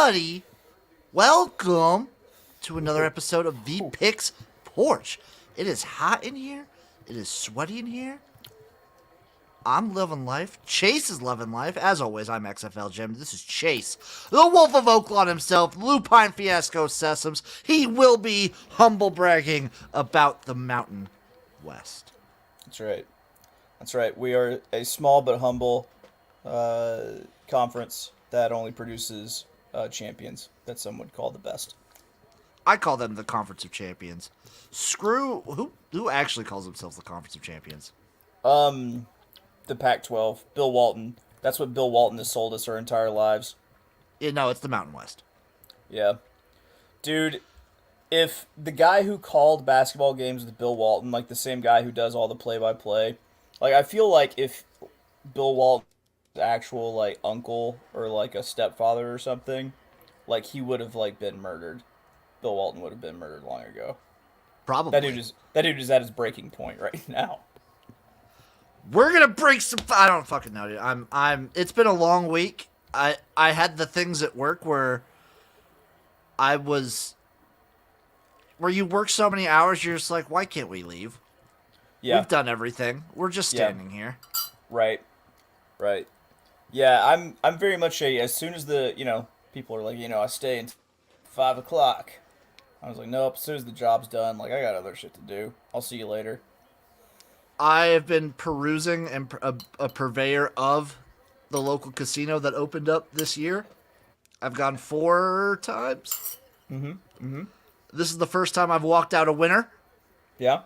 everybody. Welcome to another episode of the Picks Porch. It is hot in here. It is sweaty in here. I'm loving life. Chase is loving life. As always, I'm XFL Jim. This is Chase, the Wolf of Oaklawn himself, Lupine Fiasco Sesums. He will be humble bragging about the Mountain West. That's right. That's right. We are a small but humble conference that only produces champions that some would call the best. I call them the Conference of Champions. Screw who actually calls themselves the Conference of Champions? The Pac-12, Bill Walton. That's what Bill Walton has sold us our entire lives. Yeah, no, it's the Mountain West. Yeah. Dude, if the guy who called basketball games with Bill Walton, like the same guy who does all the play-by-play, like I feel like if Bill Walton's actual like uncle or like a stepfather or something, like he would have like been murdered. Bill Walton would have been murdered long ago. Probably. That dude is at his breaking point right now. We're gonna break some. I don't fucking know, dude. It's been a long week. I had the things at work where where you work so many hours, you're just like, why can't we leave? Yeah. We've done everything. We're just standing here. Right. Right. Yeah, I'm very much as soon as the people are like, I stay until 5:00. I was like, nope, as soon as the job's done, like I got other shit to do. I'll see you later. I have been perusing and a purveyor of the local casino that opened up this year. I've gone 4 times. This is the first time I've walked out a winner. Yeah.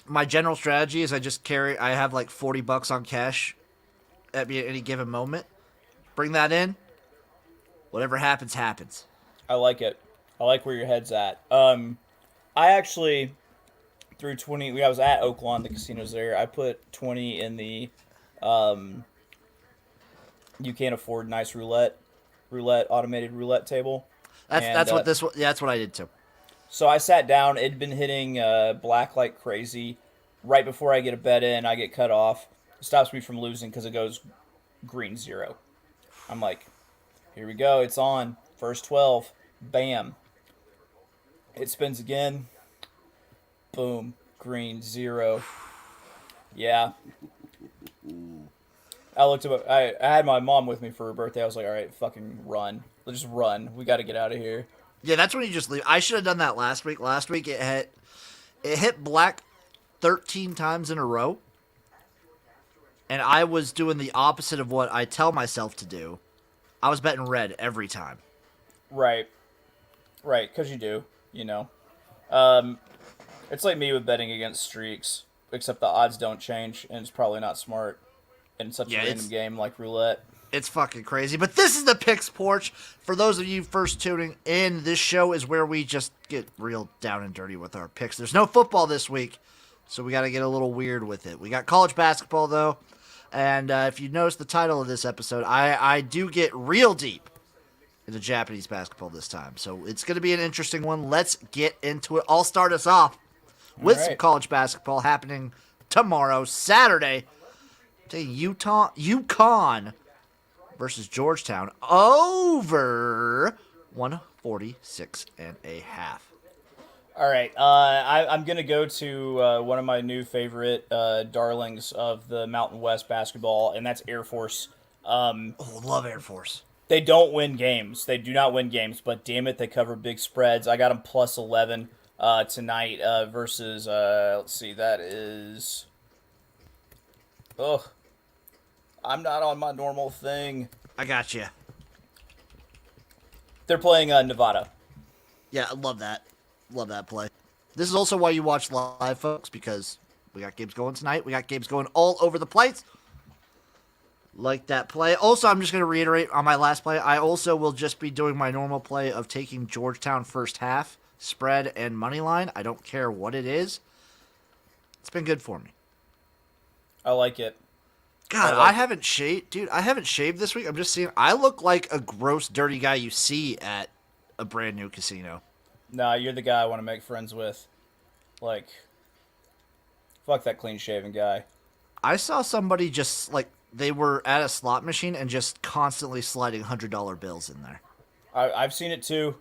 My general strategy is I have like $40 on cash at me at any given moment. Bring that in. Whatever happens, happens. I like it. I like where your head's at. I actually threw 20. When I was at Oaklawn, the casino's there. I put 20 in the you can't afford nice automated roulette table. That's what I did too. So I sat down. It'd been hitting black like crazy. Right before I get a bet in, I get cut off. It stops me from losing because it goes green 0. I'm like, here we go. It's on. First 12. Bam. It spins again. Boom. Green 0. Yeah. I had my mom with me for her birthday. I was like, all right, fucking run. Let's just run. We got to get out of here. Yeah, that's when you just leave. I should have done that last week. Last week it hit black 13 times in a row. And I was doing the opposite of what I tell myself to do. I was betting red every time. Right. Right, because you do, It's like me with betting against streaks, except the odds don't change, and it's probably not smart in such a random game like roulette. It's fucking crazy. But this is the Picks Porch. For those of you first tuning in, this show is where we just get real down and dirty with our picks. There's no football this week, so we got to get a little weird with it. We got college basketball, though, and if you notice the title of this episode, I do get real deep into Japanese basketball this time. So it's going to be an interesting one. Let's get into it. I'll start us off with some college basketball happening tomorrow, Saturday. UConn versus Georgetown over 146 and a half. All right. I'm going to go to one of my new favorite darlings of the Mountain West basketball, and that's Air Force. Love Air Force. They don't win games. They do not win games, but damn it, they cover big spreads. I got them plus 11 tonight versus, let's see, that is... I'm not on my normal thing. I got you. They're playing Nevada. Yeah, I love that. Love that play. This is also why you watch live, folks, because we got games going tonight. We got games going all over the place. Like that play. Also, I'm just going to reiterate on my last play, I also will just be doing my normal play of taking Georgetown first half, spread, and money line. I don't care what it is. It's been good for me. I like it. God, I haven't shaved. Dude, I haven't shaved this week. I'm just seeing. I look like a gross, dirty guy you see at a brand new casino. Nah, you're the guy I want to make friends with. Like, fuck that clean-shaven guy. I saw somebody just, like, they were at a slot machine and just constantly sliding $100 bills in there. I've seen it too.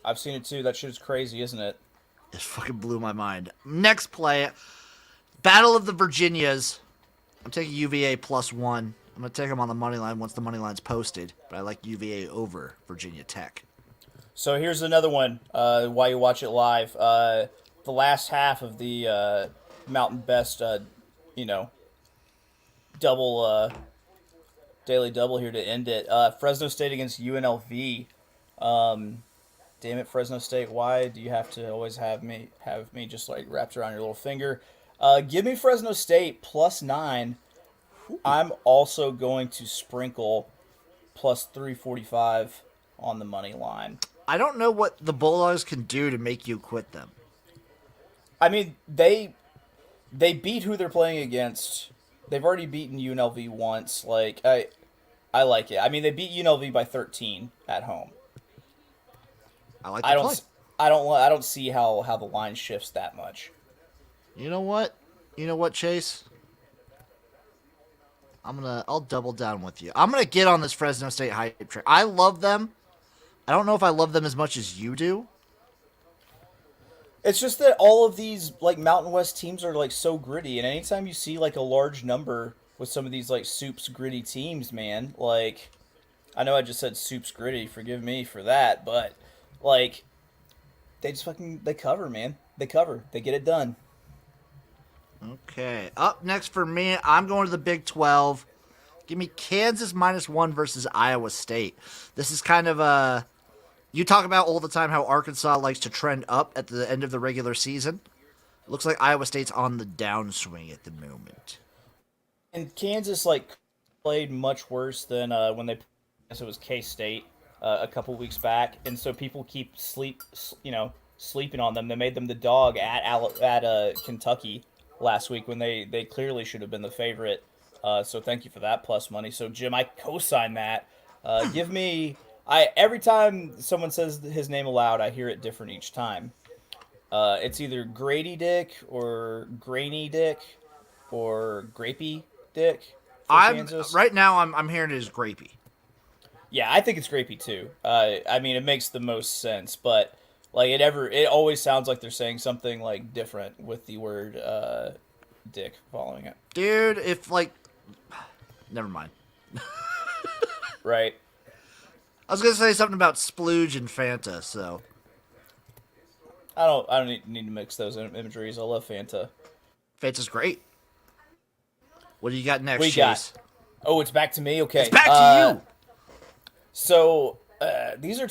That shit's crazy, isn't it? It fucking blew my mind. Next play, Battle of the Virginias. I'm taking UVA +1. I'm going to take them on the money line once the money line's posted, but I like UVA over Virginia Tech. So here's another one. While you watch it live, the last half of the Mountain Best, double daily double here to end it. Fresno State against UNLV. Damn it, Fresno State! Why do you have to always have me just like wrapped around your little finger? Give me Fresno State +9. I'm also going to sprinkle +345 on the money line. I don't know what the Bulldogs can do to make you quit them. I mean, they beat who they're playing against. They've already beaten UNLV once. Like I like it. I mean, they beat UNLV by 13 at home. I like the play. I don't see how the line shifts that much. You know what? Chase? I'll double down with you. I'm gonna get on this Fresno State hype train. I love them. I don't know if I love them as much as you do. It's just that all of these like Mountain West teams are like so gritty, and anytime you see like a large number with some of these like Soup's gritty teams, man, like I know I just said Soup's gritty, forgive me for that, but like they just they cover, man. They cover. They get it done. Okay. Up next for me, I'm going to the Big 12. Give me Kansas -1 versus Iowa State. This is kind of a... You talk about all the time how Arkansas likes to trend up at the end of the regular season. Looks like Iowa State's on the downswing at the moment. And Kansas like played much worse than when they... I guess it was K-State a couple weeks back. And so people keep sleeping on them. They made them the dog at Kentucky last week when they clearly should have been the favorite. So thank you for that plus money. So Jim, I co-sign that. Give me every time someone says his name aloud, I hear it different each time. It's either Grady Dick or Grainy Dick or Grapey Dick. Right now I'm hearing it as Grapey. Yeah, I think it's Grapey too. I mean, it makes the most sense, but like it always sounds like they're saying something like different with the word dick following it. Dude, if like never mind. Right. I was gonna say something about splooge and Fanta, so I don't need to mix those imageries. I love Fanta. Fanta's great. What do you got next, Chase? Oh, it's back to me? Okay. It's back to you! So, these are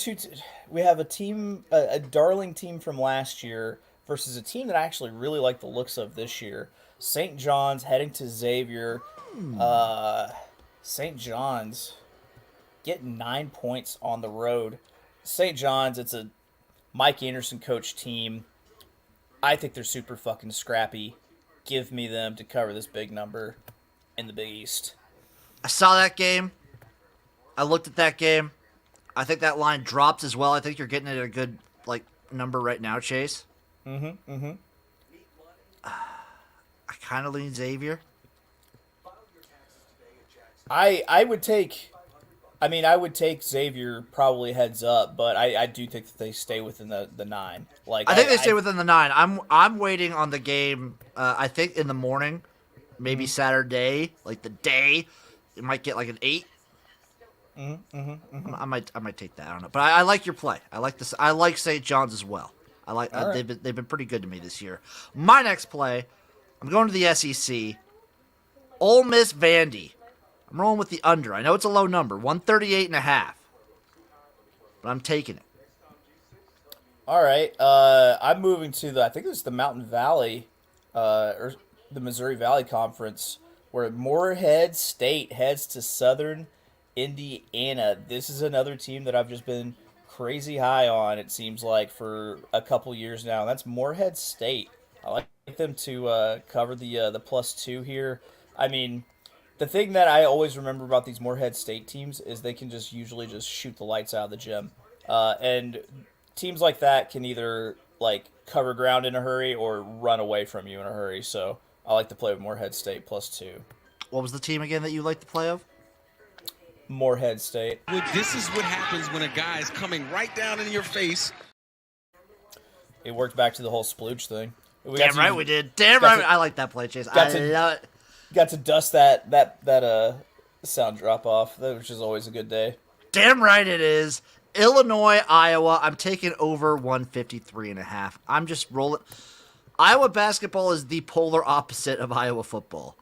we have a team, a darling team from last year versus a team that I actually really like the looks of this year. St. John's heading to Xavier. St. John's getting 9 points on the road. St. John's, it's a Mike Anderson coach team. I think they're super fucking scrappy. Give me them to cover this big number in the Big East. I saw that game. I looked at that game. I think that line drops as well. I think you're getting it at a good number right now, Chase. I kind of lean Xavier. I would take Xavier probably heads up, but I do think that they stay within the 9. Like I think they stay within the 9. I'm waiting on the game. I think in the morning, maybe Saturday, like the day, it might get like an 8. I might take that. I don't know, but I like your play. I like this. I like St. John's as well. I like right. they've been pretty good to me this year. My next play, I'm going to the SEC. Ole Miss Vandy. I'm rolling with the under. I know it's a low number, 138.5, but I'm taking it. All right. I'm moving to I think it's the Mountain Valley, or the Missouri Valley Conference, where Morehead State heads to Southern Indiana. This is another team that I've just been crazy high on, it seems like, for a couple years now. That's Morehead State. I like them to cover the +2 here. I mean, the thing that I always remember about these Morehead State teams is they can usually just shoot the lights out of the gym. And teams like that can either cover ground in a hurry or run away from you in a hurry. So I like to play with Morehead State +2. What was the team again that you liked the play of? Morehead State. This is what happens when a guy is coming right down in your face. It worked back to the whole splooge thing. Damn right we did. Damn right. I like that play, Chase. I love it. Got to dust that sound drop off, which is always a good day. Damn right it is. Illinois, Iowa. I'm taking over 153.5. I'm just rolling. Iowa basketball is the polar opposite of Iowa football.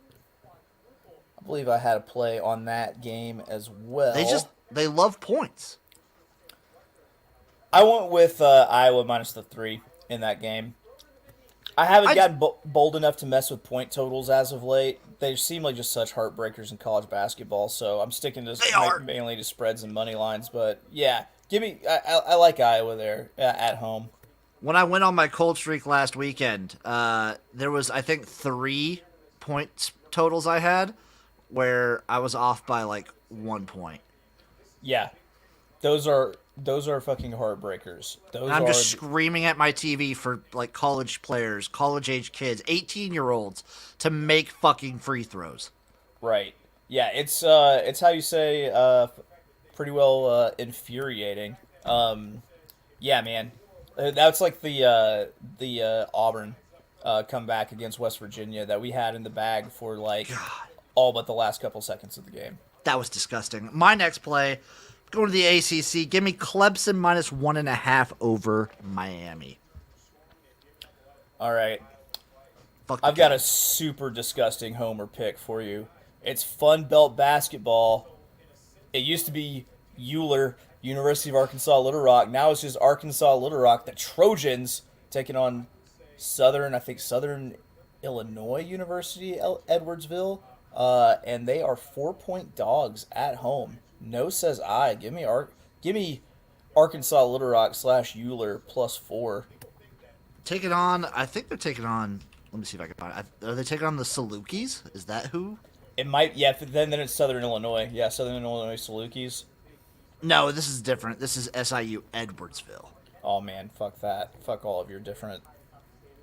I believe I had a play on that game as well. They love points. I went with Iowa minus the 3 in that game. I haven't gotten bold enough to mess with point totals as of late. They seem like just such heartbreakers in college basketball, so I'm sticking to mainly to spreads and money lines. But yeah, I like Iowa there at home. When I went on my cold streak last weekend, there was, I think, 3 points totals I had where I was off by like 1 point. Yeah, those are fucking heartbreakers. I'm just screaming at my TV for like college players, college age kids, 18-year-olds to make fucking free throws. Right. Yeah, it's how you say pretty well infuriating. Yeah, man. That's like the Auburn comeback against West Virginia that we had in the bag for like all but the last couple seconds of the game. That was disgusting. My next play, going to the ACC. Give me Clemson minus 1.5 over Miami. All right. I've got a super disgusting homer pick for you. It's Fun Belt basketball. It used to be Euler, University of Arkansas Little Rock. Now it's just Arkansas Little Rock. The Trojans taking on Southern Illinois University, Edwardsville. And they are 4-point dogs at home. No says I. Give me Arkansas Little Rock / Euler +4. I think they're taking on. Let me see if I can find it. Are they taking on the Salukis? Is that who? It might. Yeah. Then it's Southern Illinois. Yeah, Southern Illinois Salukis. No, this is different. This is SIU Edwardsville. Oh man, fuck that. Fuck all of your different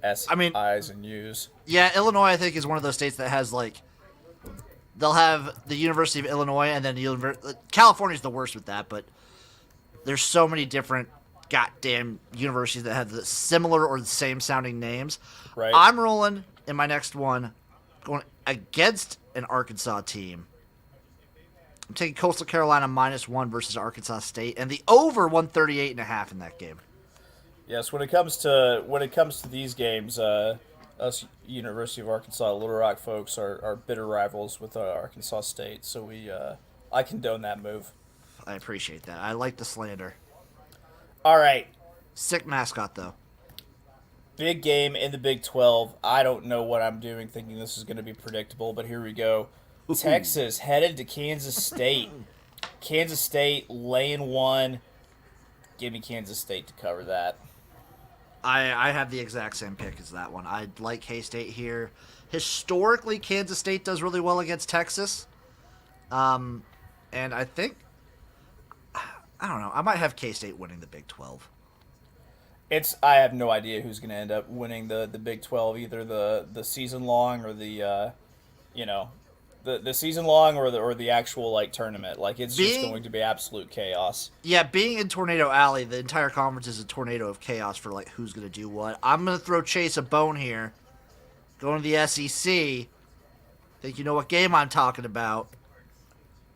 I's and U's. Yeah, Illinois I think is one of those states that has like. They'll have the University of Illinois, and then California's the worst with that, but there's so many different goddamn universities that have the similar or the same sounding names. Right. I'm rolling in my next one, going against an Arkansas team. I'm taking Coastal Carolina -1 versus Arkansas State, and the over 138.5 in that game. Yes, when it comes to these games, us University of Arkansas Little Rock folks are bitter rivals with Arkansas State, so I condone that move. I appreciate that. I like the slander. All right. Sick mascot, though. Big game in the Big 12. I don't know what I'm doing thinking this is going to be predictable, but here we go. Texas headed to Kansas State. Kansas State laying 1. Give me Kansas State to cover that. I have the exact same pick as that one. I like K-State here. Historically, Kansas State does really well against Texas. And I think, I don't know, I might have K-State winning the Big 12. I have no idea who's going to end up winning the Big 12, either the season long or the season long or the actual like tournament. Like it's just going to be absolute chaos. Yeah, being in Tornado Alley, the entire conference is a tornado of chaos for like who's going to do what. I'm going to throw Chase a bone here. Going to the SEC. Think you know what game I'm talking about.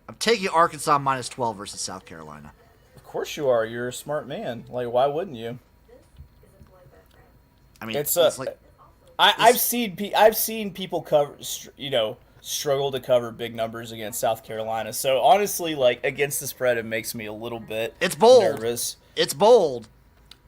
I'm taking Arkansas -12 versus South Carolina. Of course you are. You're a smart man. Like why wouldn't you? I mean, it's like I've seen people cover, struggle to cover big numbers against South Carolina. So honestly, like against the spread, it makes me a little bit nervous. It's bold.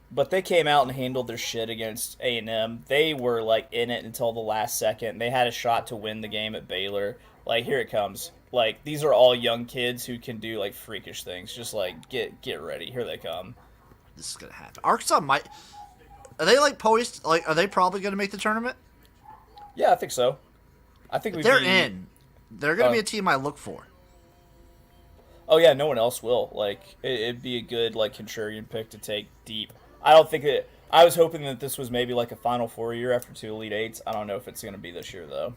But they came out and handled their shit against A&M. They were like in it until the last second. They had a shot to win the game at Baylor. Like here it comes. Like these are all young kids who can do like freakish things. Just like get ready. Here they come. This is gonna happen. Arkansas might. Are they like poised? Like, are they probably going to make the tournament? Yeah, I think so. I think they're in. They're going to be a team I look for. Oh yeah, no one else will. Like, it'd be a good like contrarian pick to take deep. I don't think that. I was hoping that this was maybe like a Final Four year after 2 Elite Eights. I don't know if it's going to be this year though.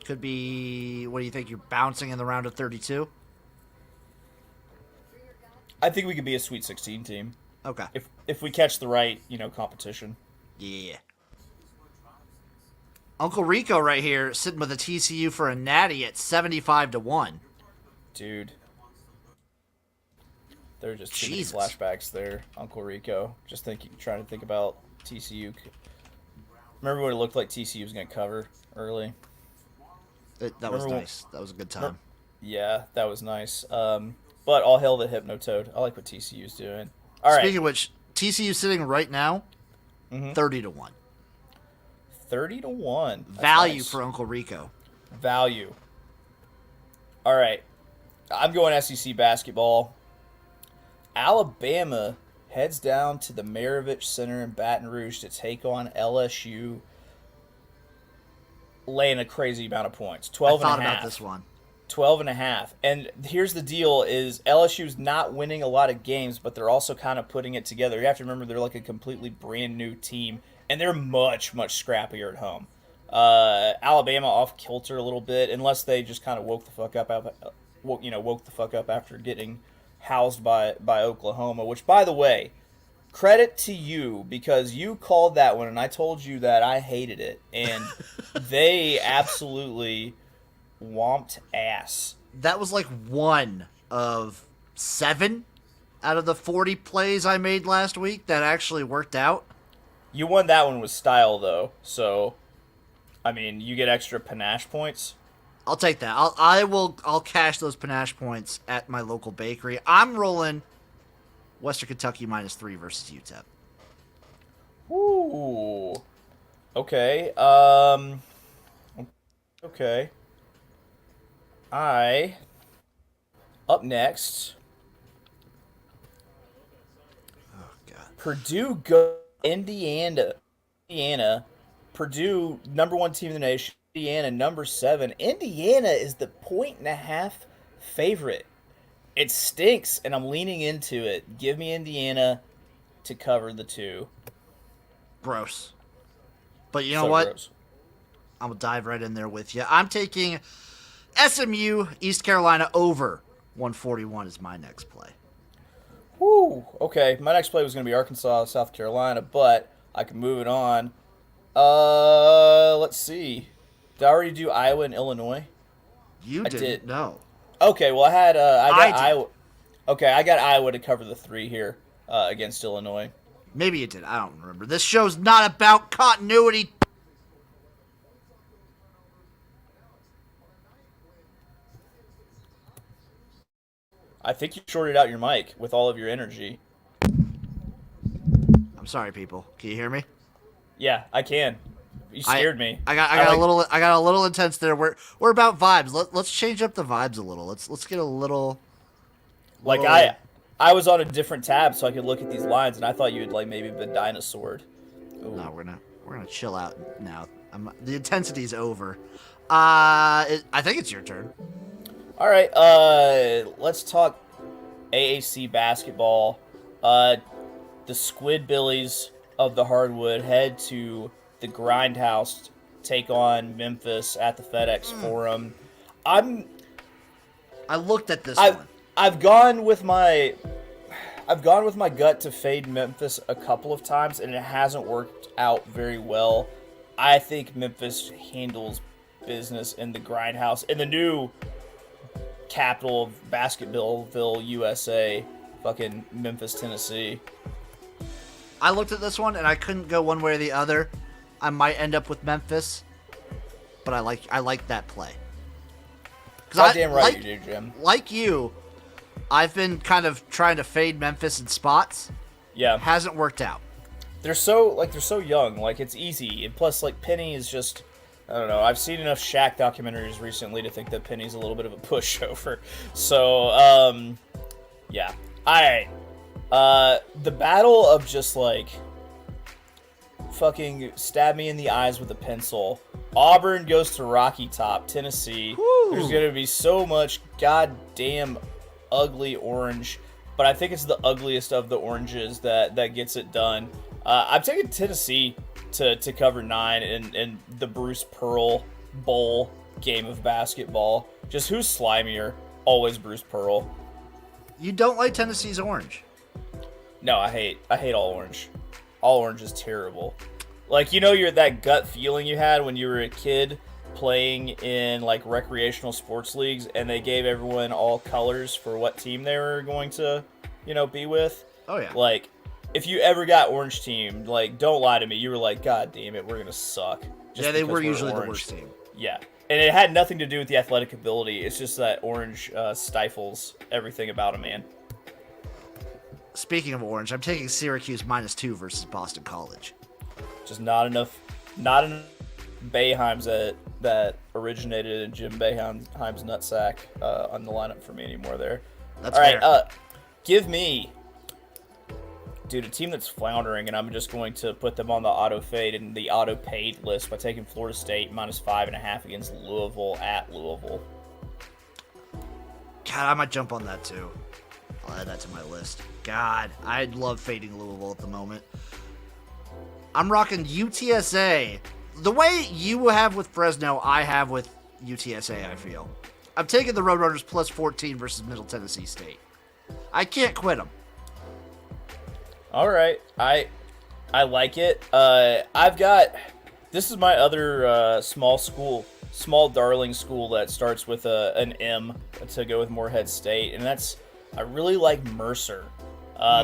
Could be, what do you think? You're bouncing in the round of 32? I think we could be a Sweet 16 team Okay. if we catch the right, competition. Yeah. Uncle Rico right here sitting with a TCU for a natty at 75-1. Dude. They're just too many Jesus. flashbacks there, Uncle Rico. Just trying to think about TCU. Remember what it looked like TCU was going to cover early? That was nice. That was a good time. Yeah, that was nice. But all hail the Hypnotoad. I like what TCU's doing. All right. Speaking of which, TCU sitting right now, 30-1. 30-1. That's Value nice. for Uncle Rico. Value. All right. I'm going SEC basketball. Alabama heads down to the Maravich Center in Baton Rouge to take on LSU, laying a crazy amount of points. 12 I thought and a half. about this one. 12 and a half. And here's the deal is LSU's not winning a lot of games, but they're also kind of putting it together. You have to remember they're like a completely brand new team, and they're much, much scrappier at home. Alabama off kilter a little bit, unless they just kind of woke the fuck up after getting housed by Oklahoma, which, by the way, credit to you, because you called that one, and I told you that I hated it, and they absolutely whomped ass. That was like one of 7 out of the 40 plays I made last week that actually worked out. You won that one with style, though, so, I mean, you get extra panache points. I'll take that. I'll cash those panache points at my local bakery. I'm rolling Western Kentucky -3 versus UTEP. Ooh. Okay. Okay. Up next. Oh God. Purdue go Indiana. Purdue, number 1 team in the nation. Indiana, number 7. Indiana is the 1.5 favorite. It stinks, and I'm leaning into it. Give me Indiana to cover the 2. Gross. But you know So what? gross. I'm going to dive right in there with you. I'm taking SMU, East Carolina over 141 is my next play. Woo. Okay, my next play was going to be Arkansas, South Carolina, but I can move it on. Let's see. Did I already do Iowa and Illinois? You didn't know. Okay, well, I got did. Iowa. Okay, I got Iowa to cover the 3 here against Illinois. Maybe you did. I don't remember. This show's not about continuity. I think you shorted out your mic with all of your energy. I'm sorry, people. Can you hear me? Yeah, I can. You scared me. I got a little intense there. We're about vibes. Let's change up the vibes a little. Let's get a little. Like I was on a different tab so I could look at these lines, and I thought you had like maybe been dinosaur. No, we're gonna chill out now. The intensity's over. I think it's your turn. All right, let's talk AAC basketball. The Squidbillies of the Hardwood head to the Grindhouse, take on Memphis at the FedEx Forum. I looked at this one. I've gone with my gut to fade Memphis a couple of times, and it hasn't worked out very well. I think Memphis handles business in the Grindhouse, in the new capital of Basketballville, USA, fucking Memphis, Tennessee. I looked at this one and I couldn't go one way or the other. I might end up with Memphis, but I like that play. Goddamn right you do, Jim. Like you, I've been kind of trying to fade Memphis in spots. Yeah, hasn't worked out. They're so young. Like, it's easy, and plus, like, Penny is just, I don't know. I've seen enough Shaq documentaries recently to think that Penny's a little bit of a pushover. So, yeah. All right. The battle of just like fucking stab me in the eyes with a pencil. Auburn goes to Rocky Top, Tennessee. Woo. There's gonna be so much goddamn ugly orange, but I think it's the ugliest of the oranges that gets it done. I'm taking Tennessee to cover 9 in the Bruce Pearl Bowl game of basketball. Just who's slimier? Always Bruce Pearl. You don't like Tennessee's orange? No, I hate all orange. All orange is terrible. Like, you're that gut feeling you had when you were a kid playing in like recreational sports leagues, and they gave everyone all colors for what team they were going to, be with. Oh yeah. Like, if you ever got orange team, like, don't lie to me. You were like, God damn it, we're gonna suck. Yeah, they were usually the worst team. Yeah. And it had nothing to do with the athletic ability. It's just that orange stifles everything about a man. Speaking of orange, I'm taking Syracuse -2 versus Boston College. Just not enough Boeheims that originated in Jim Boeheim's nutsack on the lineup for me anymore there. That's all right. fair. Give me, dude, a team that's floundering, and I'm just going to put them on the auto fade and the auto paid list by taking Florida State -5.5 against Louisville at Louisville. God, I might jump on that too. I'll add that to my list. God, I love fading Louisville at the moment. I'm rocking UTSA. The way you have with Fresno, I have with UTSA, I feel. I'm taking the Roadrunners +14 versus Middle Tennessee State. I can't quit them. All right. I like it. This is my other small darling school that starts with an M to go with Morehead State, and I really like Mercer.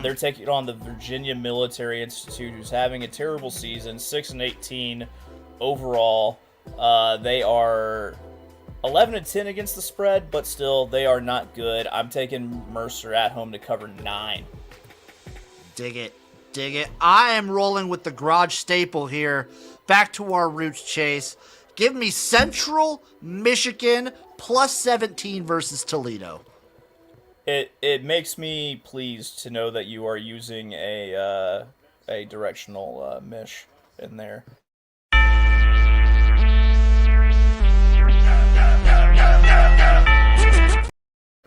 They're taking on the Virginia Military Institute, who's having a terrible season, 6-18 overall. They are 11-10 against the spread, but still, they are not good. I'm taking Mercer at home to cover 9. Dig it. Dig it. I am rolling with the garage staple here. Back to our roots, Chase. Give me Central Michigan +17 versus Toledo. It makes me pleased to know that you are using a directional mish in there.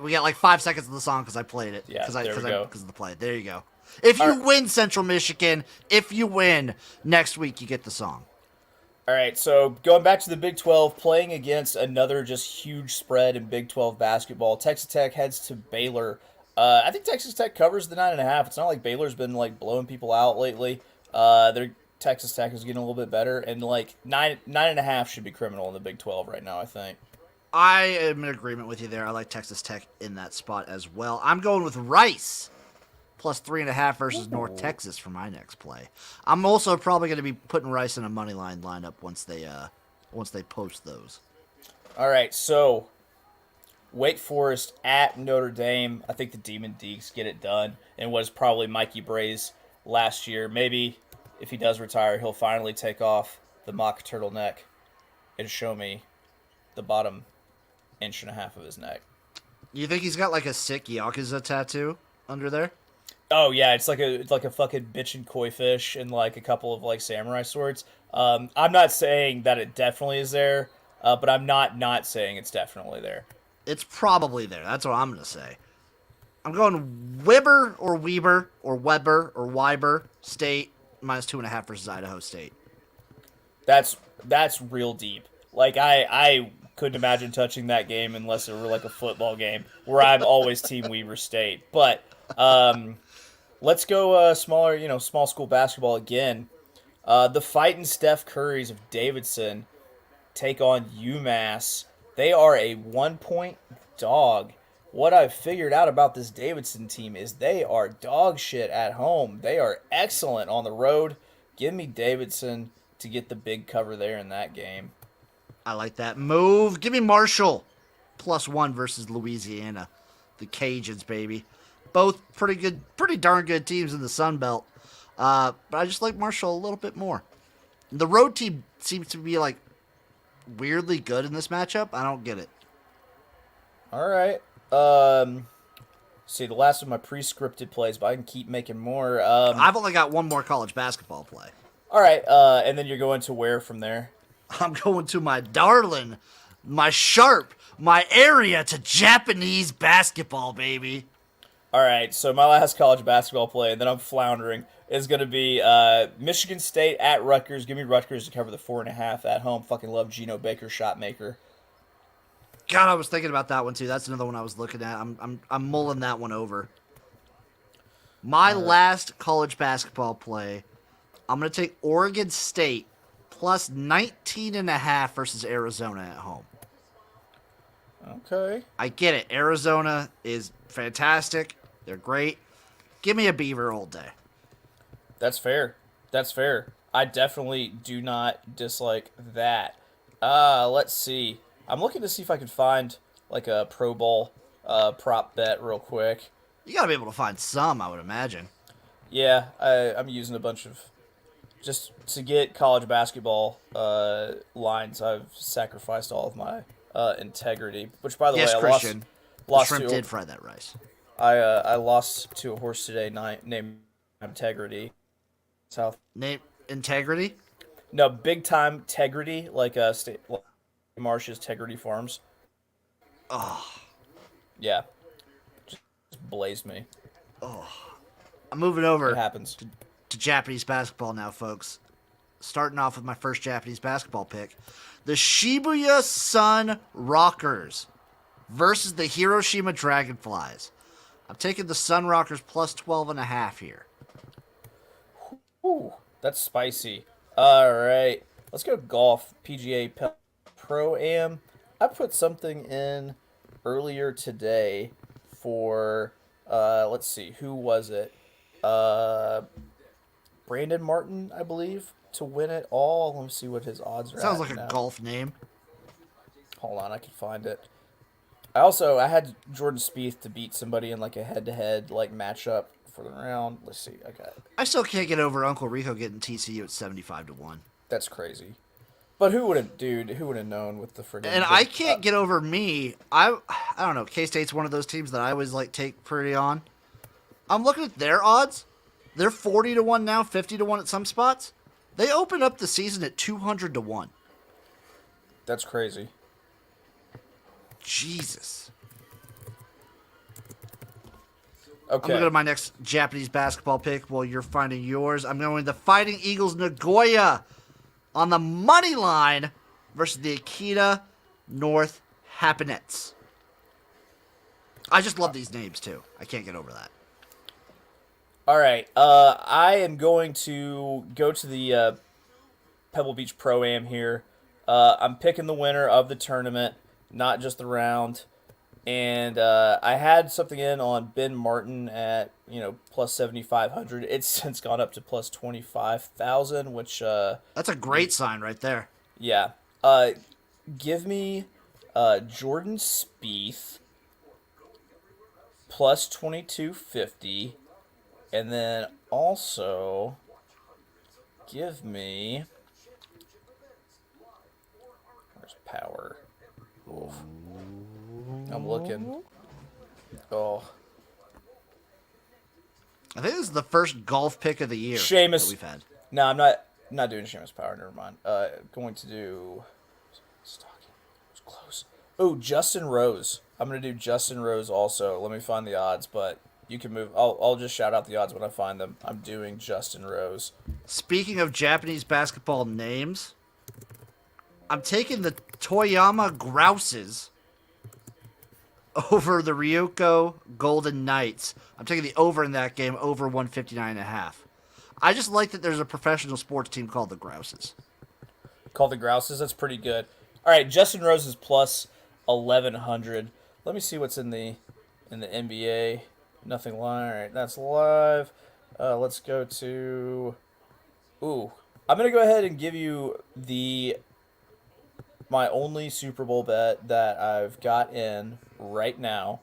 We got like 5 seconds of the song because I played it. Yeah, there we go. Because of the play. There you go. If you win Central Michigan, next week you get the song. All right, so going back to the Big 12, playing against another just huge spread in Big 12 basketball, Texas Tech heads to Baylor. I think Texas Tech covers the 9.5. It's not like Baylor's been like blowing people out lately. Texas Tech is getting a little bit better, and like 9.5 should be criminal in the Big 12 right now, I think. I am in agreement with you there. I like Texas Tech in that spot as well. I'm going with Rice +3.5 versus North Texas for my next play. I'm also probably going to be putting Rice in a money line lineup once they post those. All right, so Wake Forest at Notre Dame. I think the Demon Deacs get it done, and was probably Mikey Bray's last year. Maybe if he does retire, he'll finally take off the mock turtleneck and show me the bottom 1.5 inches of his neck. You think he's got like a sick Yakuza tattoo under there? Oh yeah, it's like a fucking bitch and koi fish and like a couple of like samurai swords. I'm not saying that it definitely is there, but I'm not saying it's definitely there. It's probably there. That's what I'm gonna say. I'm going Weber or Weber State -2.5 versus Idaho State. That's real deep. Like I couldn't imagine touching that game unless it were like a football game where I'm always Team Weber State. But let's go small school basketball again. The Fighting Steph Currys of Davidson take on UMass. They are a 1-point dog. What I've figured out about this Davidson team is they are dog shit at home. They are excellent on the road. Give me Davidson to get the big cover there in that game. I like that move. Give me Marshall +1 versus Louisiana. The Cajuns, baby. Both pretty darn good teams in the Sun Belt. But I just like Marshall a little bit more. The road team seems to be like weirdly good in this matchup. I don't get it. All right. See, the last of my pre-scripted plays, but I can keep making more. I've only got one more college basketball play. All right. And then you're going to where from there? I'm going to my darling, my sharp, my area to Japanese basketball, baby. All right, so my last college basketball play, and then I'm floundering, is going to be Michigan State at Rutgers. Give me Rutgers to cover the 4.5 at home. Fucking love Geno Baker, shot maker. God, I was thinking about that one too. That's another one I was looking at. I'm mulling that one over. My last college basketball play, I'm going to take Oregon State plus 19.5 versus Arizona at home. Okay. I get it. Arizona is fantastic. They're great. Give me a Beaver all day. That's fair. That's fair. I definitely do not dislike that. Let's see. I'm looking to see if I can find like a Pro Bowl prop bet real quick. You got to be able to find some, I would imagine. Yeah, I'm using a bunch of just to get college basketball lines. I've sacrificed all of my integrity. Which, by the Yes, way, Christian. The lost shrimp to did fry that rice. I lost to a horse today named Integrity. South. Name Integrity? No, big time Tegrity, like State Marsh's Tegrity Farms. Oh, Yeah, just blazed me. I'm moving over It happens. to Japanese basketball now, folks. Starting off with my first Japanese basketball pick. The Shibuya Sun Rockers versus the Hiroshima Dragonflies. I'm taking the Sun Rockers plus 12.5 here. Ooh, that's spicy. All right, let's go golf. PGA Pro Am. I put something in earlier today for let's see, who was it? Brandon Martin, I believe, to win it all. Let me see what his odds are. Sounds at like a now. golf name. Hold on, I can find it. I had Jordan Spieth to beat somebody in like a head-to-head like matchup for the round. Let's see, I got it. I still can't get over Uncle Rico getting TCU at 75-1. That's crazy. But who would have known with the friggin' And I can't get over me. I don't know. K-State's one of those teams that I always like take pretty on. I'm looking at their odds. They're 40-1 now, 50-1 at some spots. They opened up the season at 200-1. That's crazy. Jesus. Okay. I'm going to go to my next Japanese basketball pick while you're finding yours. I'm going to Fighting Eagles Nagoya on the money line versus the Akita North Happinets. I just love these names, too. I can't get over that. All right. I am going to go to the Pebble Beach Pro-Am here. I'm picking the winner of the tournament, not just the round. And I had something in on Ben Martin at, plus 7,500. It's since gone up to plus 25,000, which... That's a great sign right there. Yeah. Give me Jordan Spieth plus 2250. And then also give me... Where's Power? Oof. I'm looking. Oh. I think this is the first golf pick of the year Seamus. that we've had. No, I'm not doing Seamus Power. Never mind. Going to do. Stalking. It was close. Oh, Justin Rose. I'm gonna do Justin Rose also. Let me find the odds, but you can move. I'll just shout out the odds when I find them. I'm doing Justin Rose. Speaking of Japanese basketball names, I'm taking the Toyama Grouses over the Ryoko Golden Knights. I'm taking the over in that game, over 159.5. I just like that there's a professional sports team called the Grouses. Called the Grouses. That's pretty good. All right, Justin Rose is plus 1,100. Let me see what's in the NBA. Nothing live. All right, that's live. Let's go to. Ooh, I'm gonna go ahead and give you my only Super Bowl bet that I've got in right now.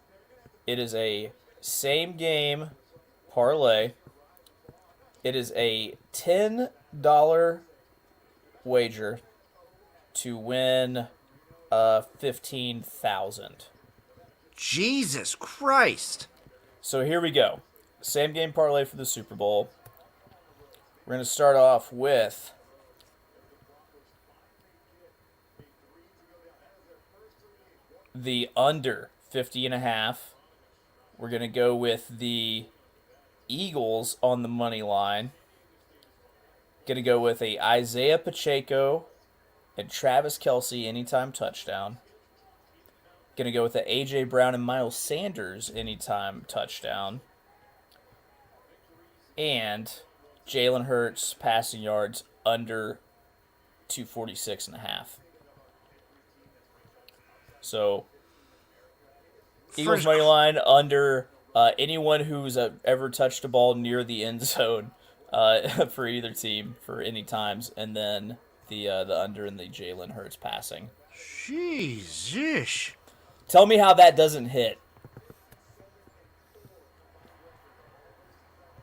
It is a same game parlay. It is a $10 wager to win 15,000. Jesus Christ. So here we go. Same game parlay for the Super Bowl. We're going to start off with the under 50.5. We're going to go with the Eagles on the money line. Going to go with a Isaiah Pacheco and Travis Kelce anytime touchdown. Gonna go with the A.J. Brown and Miles Sanders anytime touchdown. And Jalen Hurts passing yards under 246.5. So, Eagles money line under anyone who's ever touched a ball near the end zone for either team for any times, and then the under in the Jalen Hurts passing. Jesus. Tell me how that doesn't hit.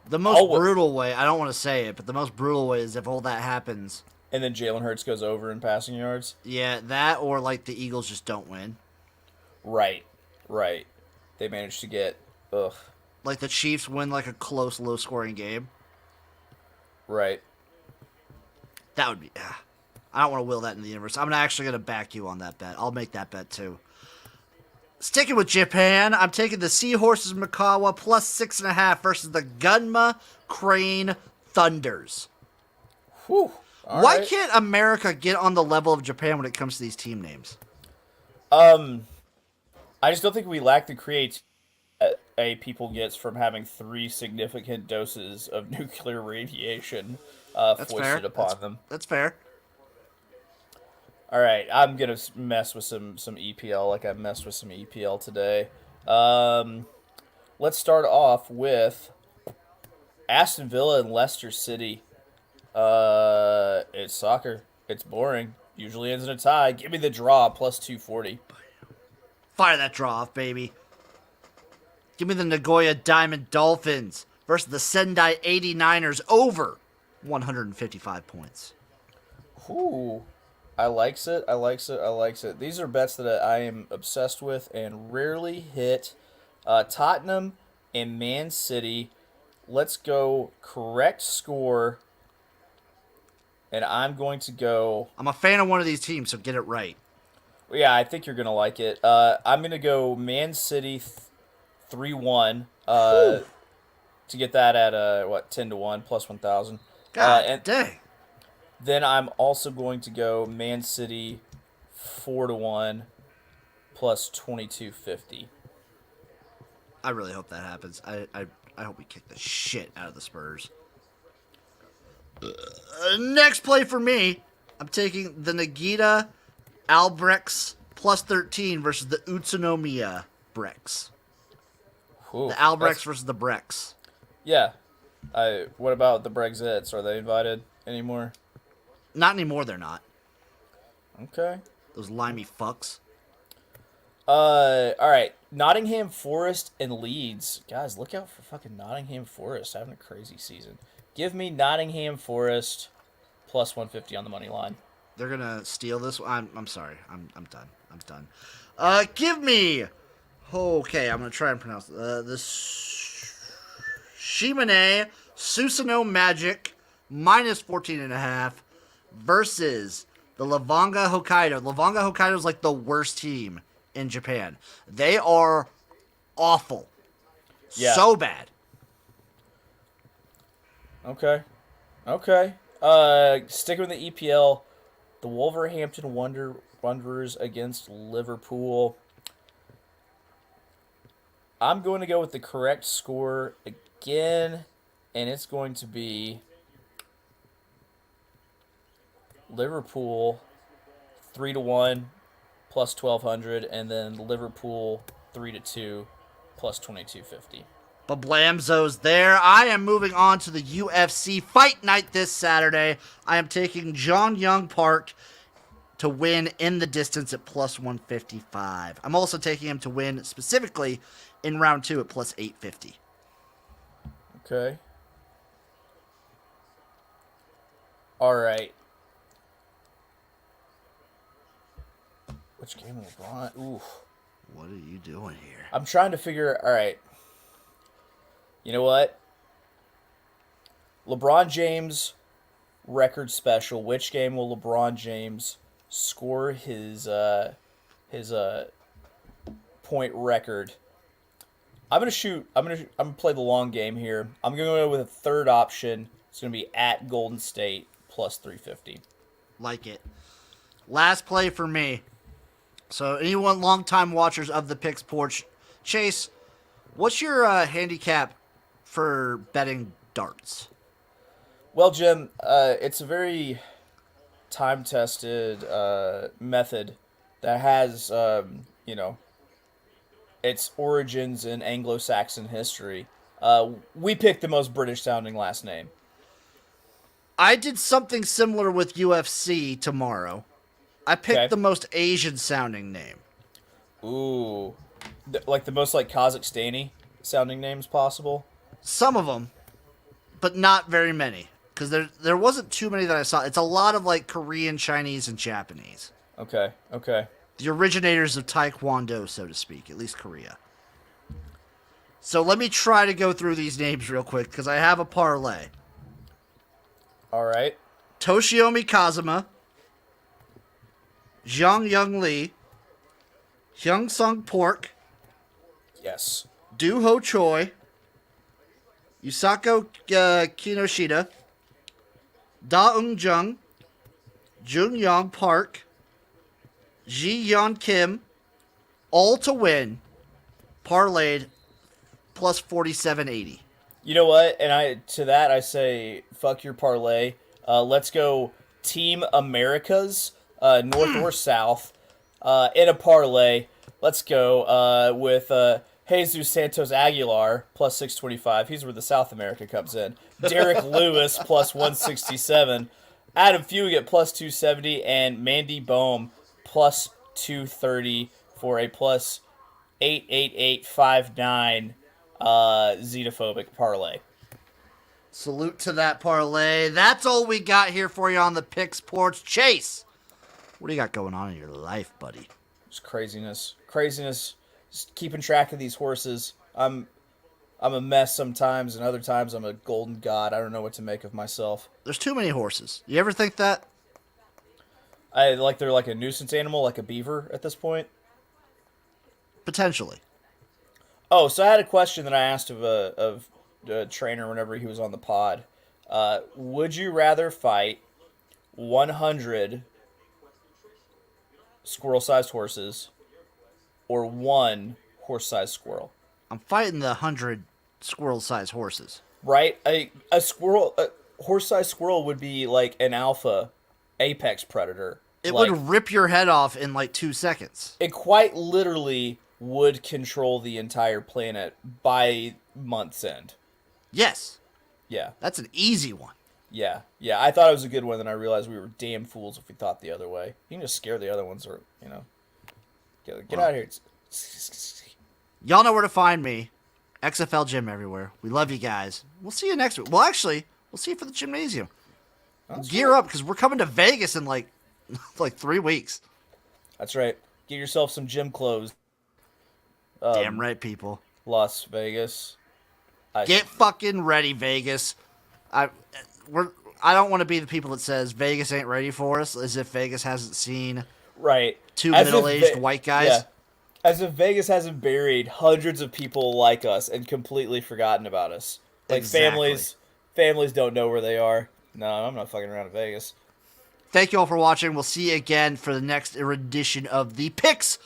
The most brutal way, I don't want to say it, but the most brutal way is if all that happens. And then Jalen Hurts goes over in passing yards? Yeah, that or like the Eagles just don't win. Right. They managed to get, Like the Chiefs win like a close, low-scoring game. Right. That would be... I don't want to will that in the universe. I'm actually going to back you on that bet. I'll make that bet too. Sticking with Japan, I'm taking the Seahorses Mikawa plus 6.5 versus the Gunma Crane Thunders. Whew. Why can't America get on the level of Japan when it comes to these team names? I just don't think we lack the creativity a people gets from having 3 significant doses of nuclear radiation foisted upon them. That's fair. All right, I'm gonna mess with some EPL like I messed with some EPL today. Let's start off with Aston Villa and Leicester City. It's soccer. It's boring. Usually ends in a tie. Give me the draw plus 240. Fire that draw off, baby. Give me the Nagoya Diamond Dolphins versus the Sendai 89ers over 155 points. Ooh. I likes it. These are bets that I am obsessed with and rarely hit. Tottenham and Man City. Let's go correct score. And I'm going to go... I'm a fan of one of these teams, so get it right. Yeah, I think you're going to like it. I'm going to go Man City 3-1 to get that at, 10-1 plus 1,000. God dang. Then I'm also going to go Man City 4-1 plus 2250. I really hope that happens. I hope we kick the shit out of the Spurs. Next play for me, I'm taking the Nagita Albrechts plus 13 versus the Utsunomiya Brex. Ooh, the Albrechts versus the Brex. Yeah. What about the Brexits? Are they invited anymore? Not anymore, they're not. Okay. Those limey fucks. All right. Nottingham Forest and Leeds. Guys, look out for fucking Nottingham Forest having a crazy season. Give me Nottingham Forest plus 150 on the money line. They're gonna steal this. I'm sorry. I'm done. Give me. Okay, I'm gonna try and pronounce this. Shimane Susanoo Magic minus 14.5 versus the Lavanga Hokkaido. Lavanga Hokkaido is like the worst team in Japan. They are awful. Yeah. So bad. Okay. Sticking with the EPL, the Wolverhampton Wanderers against Liverpool. I'm going to go with the correct score again, and it's going to be Liverpool 3-1 plus 1,200, and then Liverpool 3-2 plus 2,250. Bablamzo's there. I am moving on to the UFC Fight Night this Saturday. I am taking John Young Park to win in the distance at plus 155. I'm also taking him to win specifically in round 2 at plus 850. Okay. All right. Which game was LeBron? Oof. What are you doing here? I'm trying to figure... All right. You know what? LeBron James record special. Which game will LeBron James score his point record? I'm gonna play the long game here. I'm gonna go with a third option. It's gonna be at Golden State plus 350. Like it. Last play for me. So anyone longtime watchers of the Picks Porch, Chase, what's your handicap for betting darts? Well, Jim, it's a very time-tested method that has, its origins in Anglo-Saxon history. We picked the most British-sounding last name. I did something similar with UFC tomorrow. I picked Okay. the most Asian sounding name. Ooh, like the most like Kazakhstani sounding names possible. Some of them, but not very many. Because there wasn't too many that I saw. It's a lot of like Korean, Chinese, and Japanese. Okay, okay. The originators of Taekwondo, so to speak, at least Korea. So let me try to go through these names real quick because I have a parlay. All right. Toshiomi Kazuma, Zhang Young Lee, Hyung Sung Pork, Yes. Do Ho Choi, Yusako Kinoshita, Da Eung Jung, Jung Yong Park, Ji Yeon Kim, all to win, parlayed plus 47.80. You know what? And I say, fuck your parlay. Let's go Team Americas, North or South, in a parlay. Let's go with Jesus Santos Aguilar plus 625. He's where the South America comes in. Derek Lewis plus 167. Adam Fugit plus 270. And Mandy Bohm plus 230 for a plus 88859 xenophobic parlay. Salute to that parlay. That's all we got here for you on the Picks Porch. Chase, what do you got going on in your life, buddy? Just craziness. Just keeping track of these horses. I'm a mess sometimes, and other times I'm a golden god. I don't know what to make of myself. There's too many horses. You ever think that? They're like a nuisance animal, like a beaver at this point. Potentially. Oh, so I had a question that I asked of a trainer whenever he was on the pod. Would you rather fight 100 squirrel-sized horses or one horse-sized squirrel? I'm fighting the 100 squirrel-sized horses. Right? A horse-sized squirrel would be like an alpha apex predator. It Like, would rip your head off in like 2 seconds. it quite literally would control the entire planet by month's end. Yes, Yeah. that's an easy one. Yeah. I thought it was a good one, then I realized we were damn fools if we thought the other way. You can just scare the other ones, or get out of here. Y'all know where to find me. XFL Gym everywhere. We love you guys. We'll see you next week. Well, actually, we'll see you for the gymnasium. Gear up because we're coming to Vegas in like 3 weeks. That's right. Get yourself some gym clothes. Damn right, people. Las Vegas. Get fucking ready, Vegas. I don't want to be the people that says Vegas ain't ready for us, as if Vegas hasn't seen Right. two As if middle-aged white guys. Yeah. As if Vegas hasn't buried hundreds of people like us and completely forgotten about us. Like Exactly. families don't know where they are. No, I'm not fucking around in Vegas. Thank you all for watching. We'll see you again for the next edition of the Picks